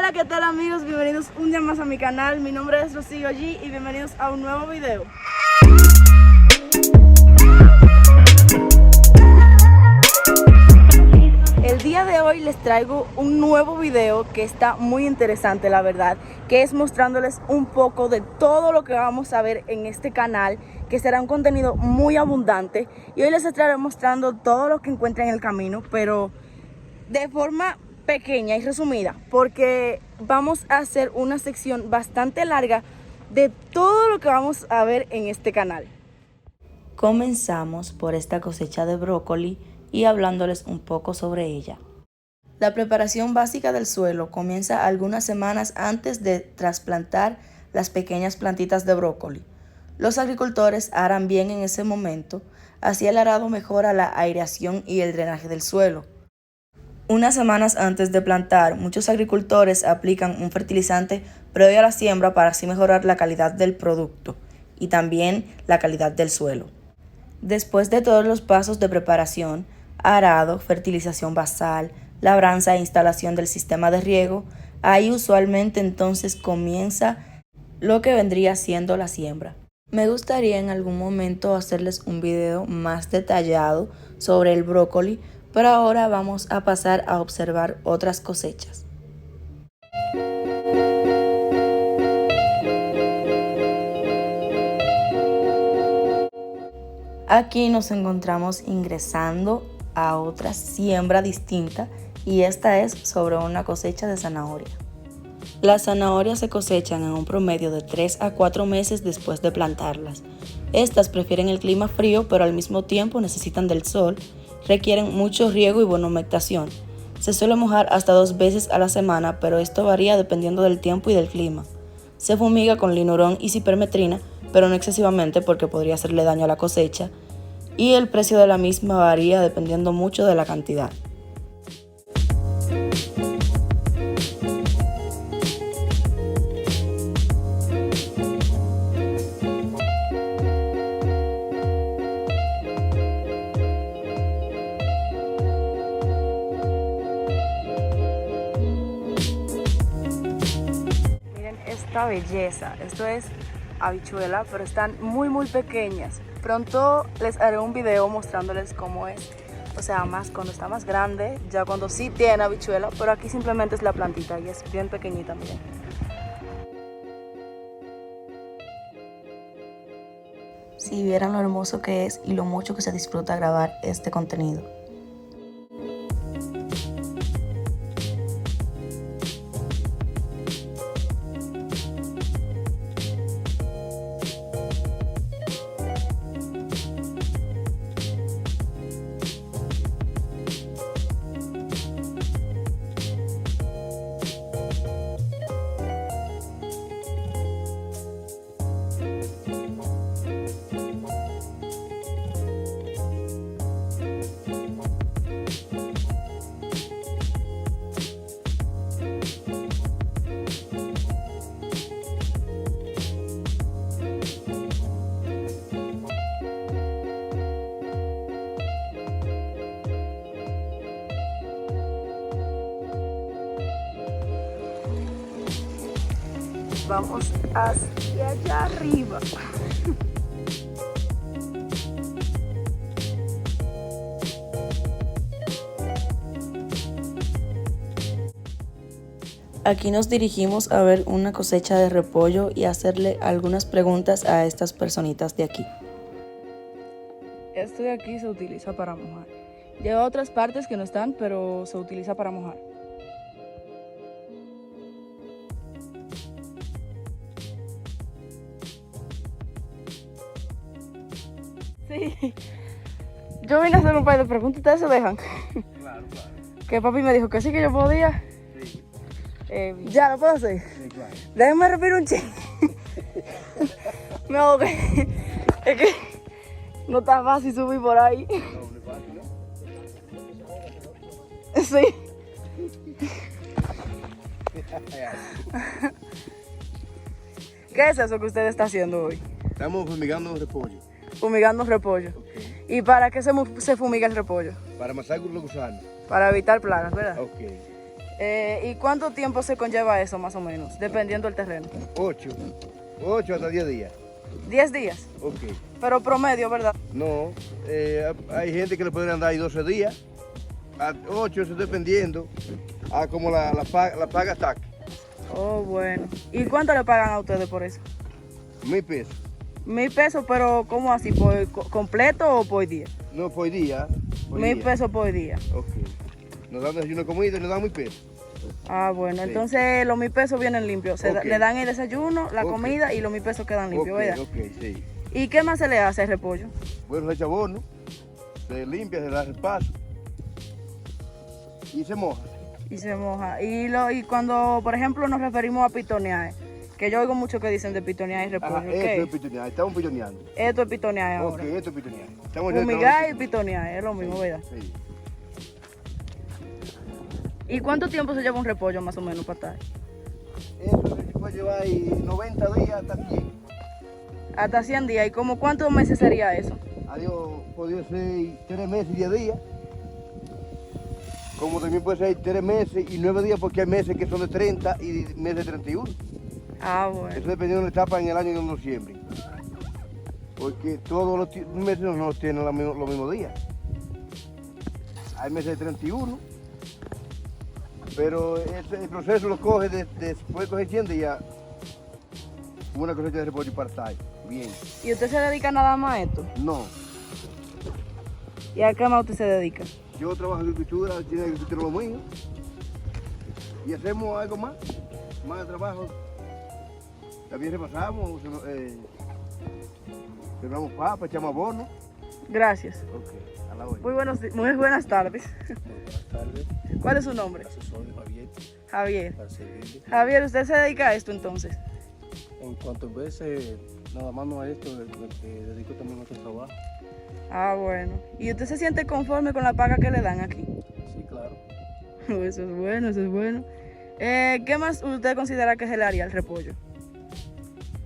Hola, ¿qué tal amigos? Bienvenidos un día más a mi canal. Mi nombre es Rocío G y bienvenidos a un nuevo video. El día de hoy les traigo un nuevo video que está muy interesante, la verdad, que es mostrándoles un poco de todo lo que vamos a ver en este canal, que será un contenido muy abundante. Y hoy les estaré mostrando todo lo que encuentren en el camino, pero de forma pequeña y resumida, porque vamos a hacer una sección bastante larga de todo lo que vamos a ver en este canal. Comenzamos por esta cosecha de brócoli y hablándoles un poco sobre ella. La preparación básica del suelo comienza algunas semanas antes de trasplantar las pequeñas plantitas de brócoli. Los agricultores harán bien en ese momento, así el arado mejora la aireación y el drenaje del suelo. Unas semanas antes de plantar, muchos agricultores aplican un fertilizante previo a la siembra para así mejorar la calidad del producto y también la calidad del suelo. Después de todos los pasos de preparación, arado, fertilización basal, labranza e instalación del sistema de riego, ahí usualmente entonces comienza lo que vendría siendo la siembra. Me gustaría en algún momento hacerles un video más detallado sobre el brócoli, pero ahora vamos a pasar a observar otras cosechas. Aquí nos encontramos ingresando a otra siembra distinta y esta es sobre una cosecha de zanahoria. Las zanahorias se cosechan en un promedio de 3 a 4 meses después de plantarlas. Estas prefieren el clima frío, pero al mismo tiempo necesitan del sol, requieren mucho riego y buena humectación. Se suele mojar hasta 2 veces a la semana, pero esto varía dependiendo del tiempo y del clima. Se fumiga con linurón y cipermetrina, pero no excesivamente porque podría hacerle daño a la cosecha, y el precio de la misma varía dependiendo mucho de la cantidad. Esta belleza, esto es habichuela, pero están muy pequeñas. Pronto les haré un video mostrándoles cómo es, o sea, más cuando está más grande, ya cuando sí tiene habichuela, pero aquí simplemente es la plantita y es bien pequeñita, miren. Si vieran lo hermoso que es y lo mucho que se disfruta grabar este contenido. Vamos hacia allá arriba. Aquí nos dirigimos a ver una cosecha de repollo y hacerle algunas preguntas a estas personitas de aquí. Esto de aquí se utiliza para mojar. Lleva otras partes que no están, pero se utiliza para mojar. Sí. Yo vine a hacer un par de preguntas, ¿ustedes se dejan? Claro. Que papi me dijo que sí, que yo podía. Sí. ¿Ya lo puedo hacer? Sí, claro. Déjenme respirar un ching. Me ahogué. Es que no está fácil subir por ahí. No es fácil, ¿no? Sí. ¿Qué es eso que usted está haciendo hoy? Estamos fumigando repollo. Fumigando repollo. Okay. ¿Y para qué se fumiga el repollo? Para matar los gusanos. Para evitar plagas, ¿verdad? Ok. ¿Y cuánto tiempo se conlleva eso más o menos, dependiendo del terreno? 8. 8 hasta 10 días. 10 días, Ok. pero promedio, ¿verdad? No, hay gente que le pueden andar ahí 12 días. A 8, eso dependiendo. A como la paga TAC. Oh, bueno. ¿Y cuánto le pagan a ustedes por eso? 1000 pesos. 1000 pesos, pero ¿cómo así? ¿Por completo o por día? No, por día. Por 1000 día. pesos por día. Ok. Nos dan desayuno comida y nos dan 1000 pesos. Ah, bueno, Sí. entonces los 1000 pesos vienen limpios. Ok. Le dan el desayuno, la Ok. comida y los 1000 pesos quedan limpios, Ok, ¿verdad? ok, sí. ¿Y qué más se le hace al repollo? Bueno, se echa abono, se limpia, se da repaso y se moja. Y se moja. Y cuando, por ejemplo, nos referimos a pitonear, que yo oigo mucho que dicen de pitonear y repollo. Ajá, ¿Qué eso es? es pitonear, estamos pitoneando. Esto es pitonear Ok, ahora. esto es pitonear. Estamos Fumigar y pitonear, es lo mismo, ¿verdad? Sí. ¿Y cuánto tiempo se lleva un repollo más o menos para estar? Eso se puede llevar ahí 90 días hasta 100. Hasta 100 días. ¿Y como cuántos meses sería eso? Adiós, podría ser 3 meses y 10 días. Como también puede ser 3 meses y 9 días porque hay meses que son de 30 y meses de 31. Ah, bueno. Eso dependiendo de la etapa en el año donde lo siembren. Porque todos los meses no tienen los mismos días. Hay meses de 31, pero el proceso lo coge después de coger 100 días, una cosecha de repollo part-time. Bien. ¿Y usted se dedica nada más a esto? No, ¿Y a qué más usted se dedica? yo trabajo en agricultura, tiene agricultura lo mío. Y hacemos algo más de trabajo. También repasamos, sembramos papa, echamos abono. Gracias. Ok, a la hora. Muy buenas tardes. Buenas tardes, ¿Cuál es su nombre? asesor de Javier, Javier. para servirle. Javier, ¿usted se dedica a esto entonces? En cuanto a veces, nada más no a esto, me dedico también a otro trabajo. Ah, bueno. ¿Y usted se siente conforme con la paga que le dan aquí? Sí, claro. Eso es bueno, eso es bueno. ¿Qué más usted considera que se le haría al repollo?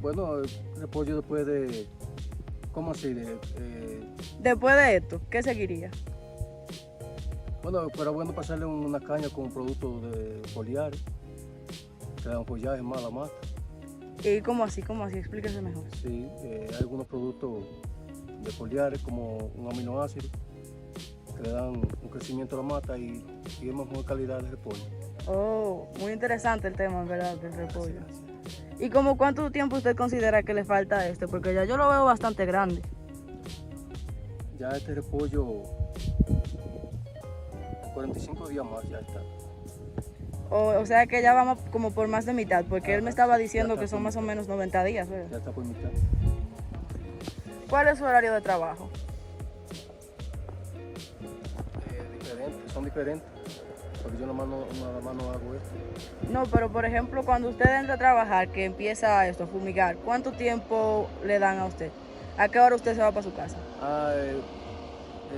Bueno, el repollo después de, ¿cómo así? Después de esto, ¿qué seguiría? Bueno, pero bueno pasarle una caña con productos de foliares, que dan follaje más a la mata. ¿Y cómo así? ¿Cómo así? Explíquese mejor. Sí, hay algunos productos de foliares como un aminoácido, que le dan un crecimiento a la mata y es mejor calidad de repollo. Oh, muy interesante el tema, en verdad, del repollo. ¿Y como cuánto tiempo usted considera que le falta a este? Porque ya yo lo veo bastante grande. Ya este repollo, en 45 días más ya está. O sea que ya vamos como por más de mitad, porque él me estaba diciendo Ya que está son por más o mitad. menos 90 días, ¿verdad? Ya está por mitad. ¿Cuál es su horario de trabajo? Diferentes, son diferentes, porque yo nada más no hago esto. No, pero por ejemplo, cuando usted entra a trabajar, que empieza esto, a fumigar, ¿cuánto tiempo le dan a usted? ¿A qué hora usted se va para su casa?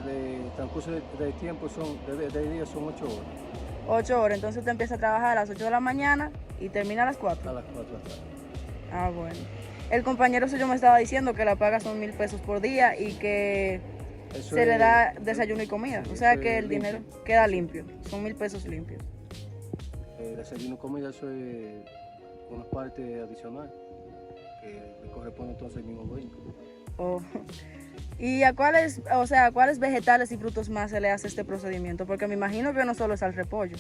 El transcurso de tiempo de día son 8 horas, 8 horas, entonces usted empieza a trabajar a las 8 de la mañana y termina a las 4. a las 4 de la tarde. Ah, bueno. El compañero suyo me estaba diciendo que la paga son 1000 pesos por día y que Eso se le es- da desayuno y comida. sí, O sea eso que es el limpio. dinero queda limpio. Son 1000 pesos limpios. Desayuno, comida, eso es una parte adicional que le corresponde entonces al mismo dueño. Oh. ¿Y a cuáles, o sea, a cuáles vegetales y frutos más se le hace este procedimiento? Porque me imagino que no solo es al repollo.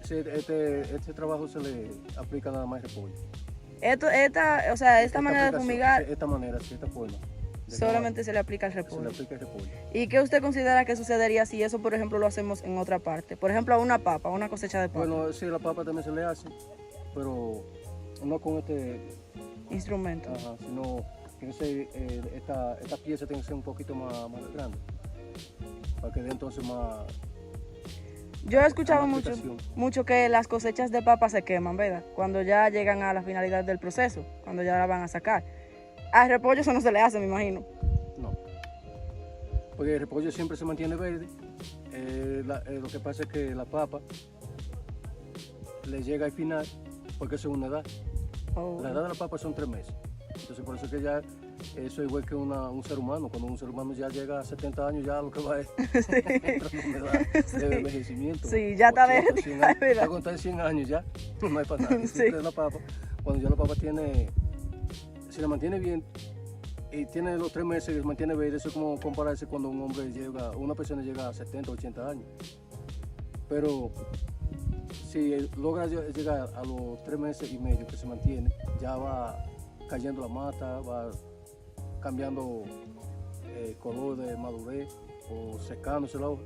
Sí, este trabajo se le aplica nada más al repollo. Esta manera de aplicación, fumigar esta manera, sí, esta forma. de solamente se le aplica al trabajar, se le repollo. aplica al repollo. ¿Y qué usted considera que sucedería si eso, por ejemplo, lo hacemos en otra parte? Por ejemplo, a una papa, una cosecha de papa. Bueno, sí, la papa también se le hace, pero no con este, Instrumento. sino que esta pieza tiene que ser un poquito más grande, para que dé entonces más. Yo he escuchado Una mucho, aplicación. mucho que las cosechas de papa se queman, ¿verdad? Cuando ya llegan a la finalidad del proceso, cuando ya la van a sacar. Al repollo eso no se le hace, me imagino. No, porque el repollo siempre se mantiene verde. Lo que pasa es que la papa le llega al final porque eso es una edad. Oh. La edad de la papa son 3 meses. Entonces por eso que ya Eso es igual que un ser humano. Cuando un ser humano ya llega a 70 años, ya lo que va es una enfermedad de envejecimiento. Sí, ya está 80, 100 años. de Ya cuando está en 100 años ya, no hay para nadie. Sí. La papa, cuando ya la papa tiene, si la mantiene bien y tiene los 3 meses que se mantiene verde, eso es como compararse cuando un hombre llega, una persona llega a 70, 80 años. Pero si logra llegar a los 3 meses y medio que se mantiene, ya va cayendo la mata, va cambiando color de madurez o secándose la hoja,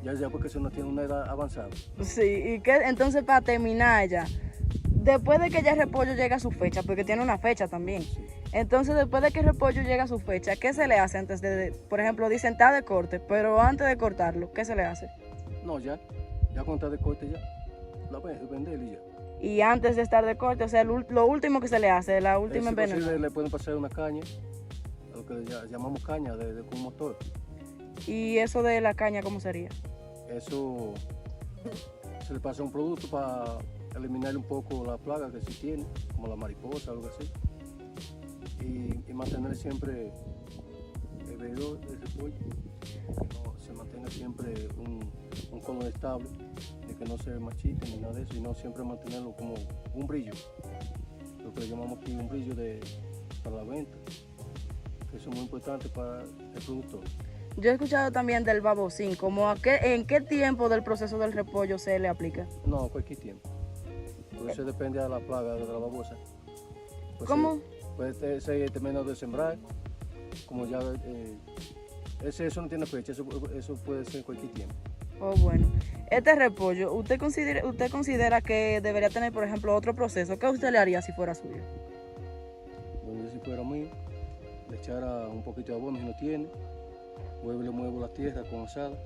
ya porque eso no tiene una edad avanzada. Sí, y que entonces para terminar ya, después de que ya el repollo llega a su fecha, porque tiene una fecha también, Sí. entonces después de que el repollo llega a su fecha, ¿qué se le hace antes por ejemplo, dicen está de corte, pero antes de cortarlo, ¿qué se le hace? No, ya cuando está de corte ya, la vender y ya. Y antes de estar de corte, o sea, lo último que se le hace, la última Si posible, envenenada. le pueden pasar una caña, lo que llamamos caña con motor. ¿Y eso de la caña cómo sería? Eso se le pasa un producto para eliminar un poco la plaga que sí tiene, como la mariposa o algo así. Y mantener siempre el veedor del repollo, que no se mantenga siempre un color estable, de que no se marchite ni nada de eso, y no siempre mantenerlo como un brillo, lo que le llamamos aquí un brillo para la venta, que eso es muy importante para el productor. Yo he escuchado también del babosín, como en qué tiempo del proceso del repollo se le aplica. No, cualquier tiempo. Por eso depende de la plaga de la babosa. Pues ¿Cómo? Puede ser terminado de sembrar, como ya eso no tiene fecha, eso puede ser cualquier tiempo. Oh, bueno. Este repollo, ¿usted considera que debería tener, por ejemplo, otro proceso? ¿Qué usted le haría si fuera suyo? Bueno, yo si fuera mío, le echara un poquito de abono si no tiene, le muevo la tierra con asada,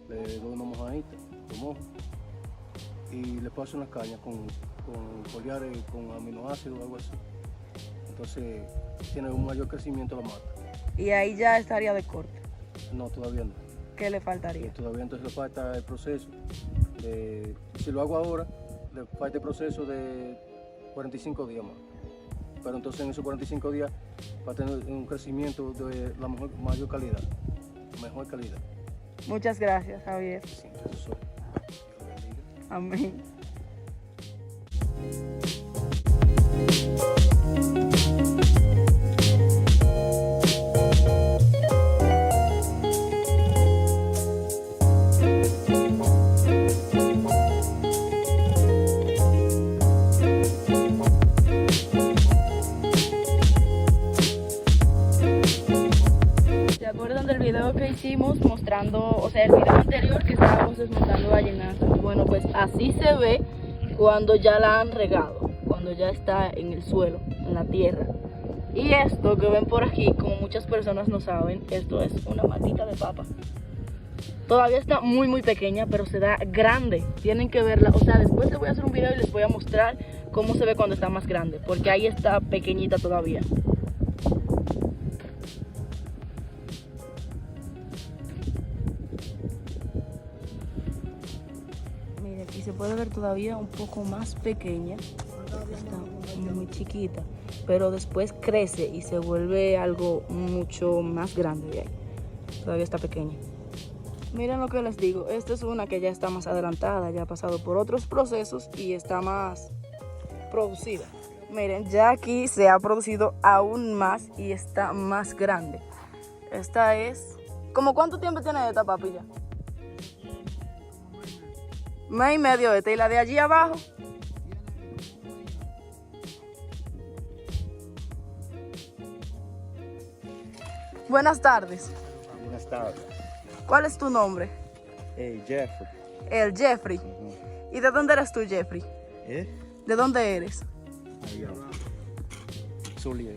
le doy una mojadita, lo mojo, y le paso unas cañas con foliares, con aminoácidos o algo así. Entonces tiene un mayor crecimiento la mata. Y ahí ya estaría de corte. No, todavía no. ¿Qué le faltaría? Todavía entonces le falta el proceso. Si lo hago ahora, le falta el proceso de 45 días más. Pero entonces en esos 45 días va a tener un crecimiento de la mayor calidad, mejor calidad. Muchas gracias, Javier. Sí, eso soy. Dios lo bendiga. Amén. ¿Se acuerdan del video que hicimos mostrando, o sea, el video anterior que estábamos desmontando vallenata? Bueno, pues así se ve cuando ya la han regado, cuando ya está en el suelo, en la tierra. Y esto que ven por aquí, como muchas personas no saben, esto es una matita de papa. Todavía está muy pequeña, pero se da grande. Tienen que verla, o sea, después les voy a hacer un video y les voy a mostrar cómo se ve cuando está más grande, porque ahí está pequeñita todavía. Miren, aquí se puede ver todavía un poco más pequeña. Está muy chiquita, pero después crece y se vuelve algo mucho más grande de ahí. Todavía está pequeña. Miren lo que les digo, esta es una que ya está más adelantada, ya ha pasado por otros procesos y está más producida. Miren, ya aquí se ha producido aún más y está más grande. Esta es... ¿Cómo cuánto tiempo tiene esta papilla? Mes y medio esta. ¿Y la de allí abajo? Buenas tardes. Buenas tardes. ¿Cuál es tu nombre? Jeffrey. El Jeffrey. ¿Y de dónde eres tú, Jeffrey? ¿Eh? ¿De dónde eres? Allá. Zulia.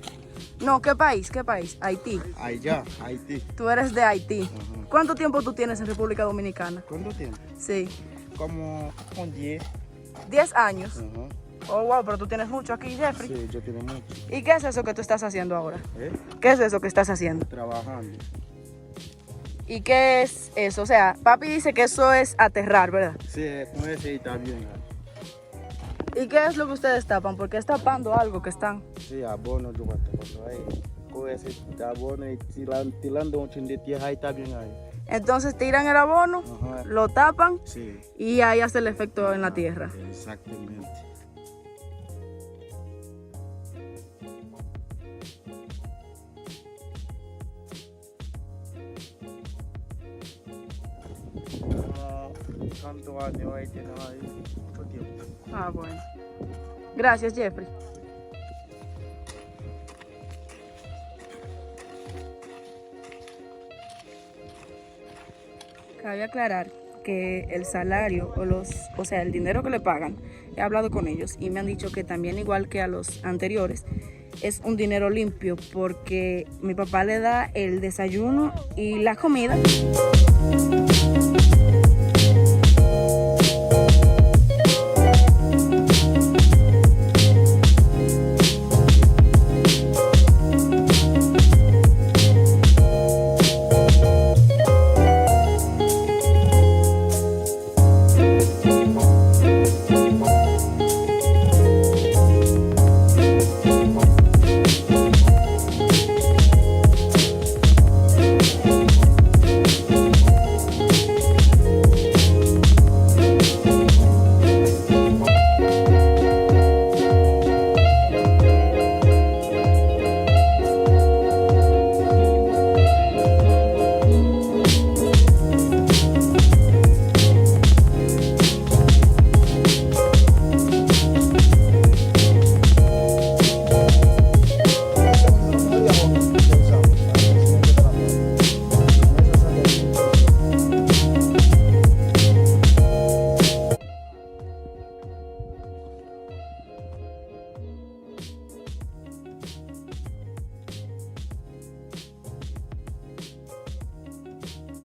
No, ¿qué país? ¿Qué país? Haití. Allá, Haití. Tú eres de Haití. Ajá. ¿Cuánto tiempo tú tienes en República Dominicana? ¿Cuánto tiempo? Sí. Como un 10. 10 años. Ajá. Oh, wow, pero tú tienes mucho aquí, Jeffrey. Sí, yo tengo mucho. ¿Y qué es eso que tú estás haciendo ahora? ¿Eh? ¿Qué es eso que estás haciendo? Trabajando. ¿Y qué es eso? O sea, papi dice que eso es aterrar, ¿verdad? Sí, con ese está bien. ¿Y qué es lo que ustedes tapan? Porque es tapando algo que están. Sí, abono yo voy a tapando ahí. con ese abono y tirando un chin de tierra ahí está bien ahí. Entonces tiran el abono, Ajá. lo tapan Sí. y ahí hace el efecto en la tierra. Exactamente. ¿Cuántos años ahí tiene ahí? Mucho tiempo. Ah, bueno. Gracias, Jeffrey. Cabe aclarar que el salario o sea, el dinero que le pagan, he hablado con ellos y me han dicho que también igual que a los anteriores, es un dinero limpio porque mi papá le da el desayuno y la comida.